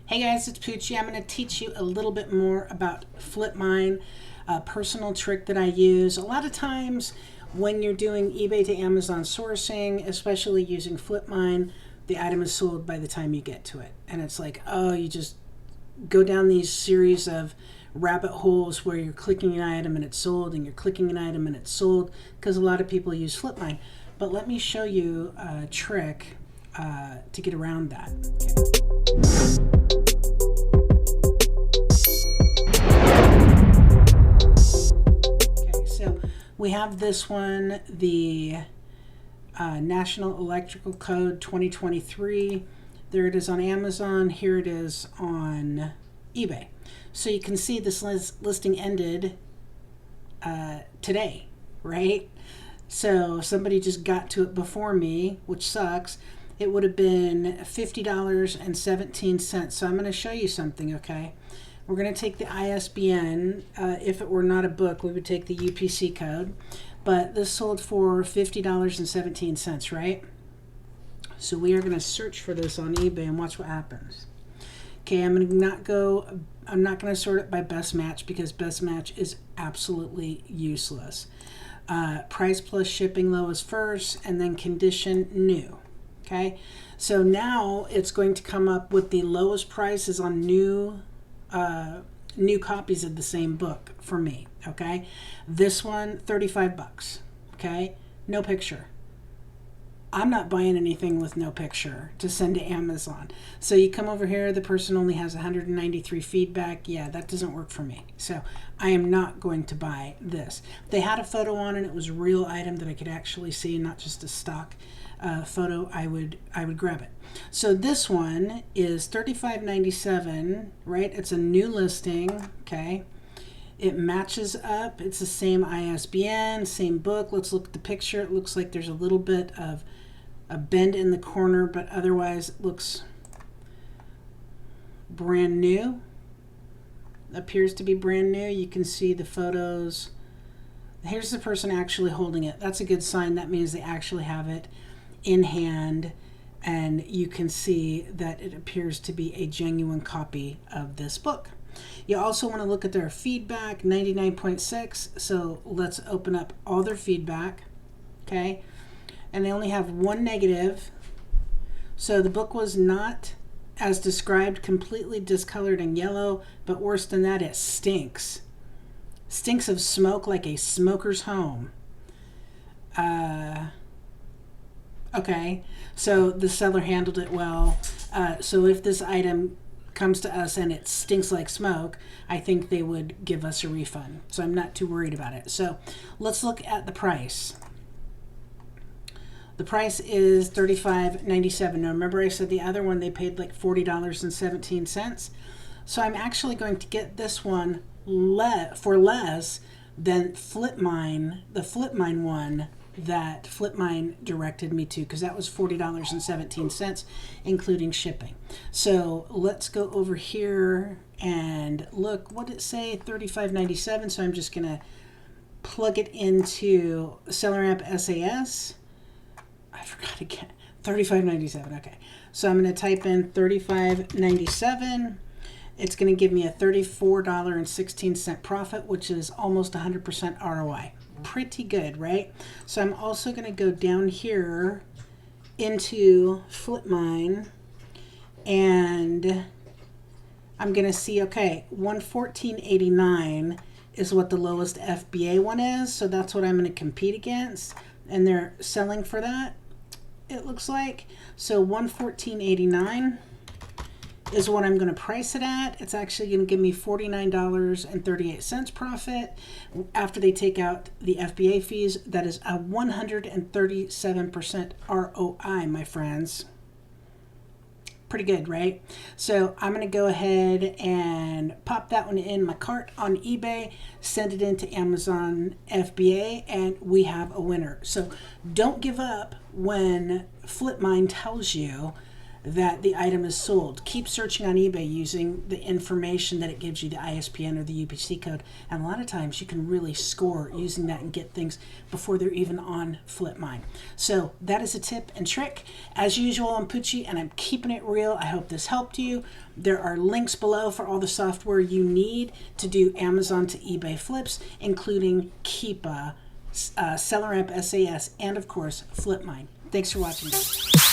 Hey guys, it's Poochie. I'm going to teach you a little bit more about FlipMine, a personal trick that I use. A lot of times when you're doing eBay to Amazon sourcing, especially using FlipMine, the item is sold by the time you get to it. And it's like, oh, you just go down these series of rabbit holes where you're clicking an item and it's sold, and you're clicking an item and it's sold, because a lot of people use FlipMine. But let me show you a trick to get around that. Okay, so we have this one, the National Electrical Code 2023. There it is on Amazon. Here it is on eBay. So you can see this listing ended today, right? So somebody just got to it before me, which sucks. It would have been $50.17. So I'm going to show you something, okay? We're going to take the ISBN. If it were not a book, we would take the UPC code. But this sold for $50.17, right? So we are going to search for this on eBay and watch what happens. Okay, I'm not going to sort it by best match, because best match is absolutely useless. Price plus shipping lowest first, and then condition new. Okay, so now it's going to come up with the lowest prices on new copies of the same book for me. Okay, this one $35. Okay, no picture. I'm not buying anything with no picture to send to Amazon. So you come over here, the person only has 193 feedback. Yeah, that doesn't work for me. So I am not going to buy this. They had a photo on it. It was a real item that I could actually see, not just a stock photo. I would grab it. So this one is $35.97, right? It's a new listing, okay? It matches up. It's the same ISBN, same book. Let's look at the picture. It looks like there's a little bit of a bend in the corner, but otherwise it looks brand new. Appears to be brand new. You can see the photos. Here's the person actually holding it. That's a good sign. That means they actually have it in hand, and you can see that it appears to be a genuine copy of this book. You also want to look at their feedback, 99.6. So let's open up all their feedback. Okay, and they only have one negative. So the book was not as described, completely discolored and yellow, but worse than that, it stinks. Stinks of smoke like a smoker's home. Okay, so the seller handled it well. So if this item comes to us and it stinks like smoke, I think they would give us a refund. So I'm not too worried about it. So let's look at the price. The price is $35.97. Now remember, I said the other one they paid like $40.17. So I'm actually going to get this one for less than FlipMine, the FlipMine one that FlipMine directed me to, because that was $40.17 including shipping. So let's go over here and look. What did it say? $35.97. So I'm just gonna plug it into Seller App SAS. I forgot again. $35.97. Okay, so I'm gonna type in $35.97. It's gonna give me a $34.16 profit, which is almost 100% ROI. Pretty good, right? So I'm also going to go down here into FlipMine, and I'm going to see, okay, $114.89 is what the lowest FBA one is. So that's what I'm going to compete against, and they're selling for that, it looks like. So $114.89 is what I'm going to price it at. It's actually going to give me $49.38 profit after they take out the FBA fees. That is a 137% ROI, my friends. Pretty good, right? So I'm going to go ahead and pop that one in my cart on eBay, send it into Amazon FBA, and we have a winner. So don't give up when FlipMine tells you that the item is sold. Keep searching on eBay using the information that it gives you, the ISBN or the UPC code. And a lot of times you can really score using that and get things before they're even on FlipMine. So that is a tip and trick. As usual, I'm Poochie and I'm keeping it real. I hope this helped you. There are links below for all the software you need to do Amazon to eBay flips, including Keepa, SellerAmp SAS, and of course FlipMine. Thanks for watching, guys.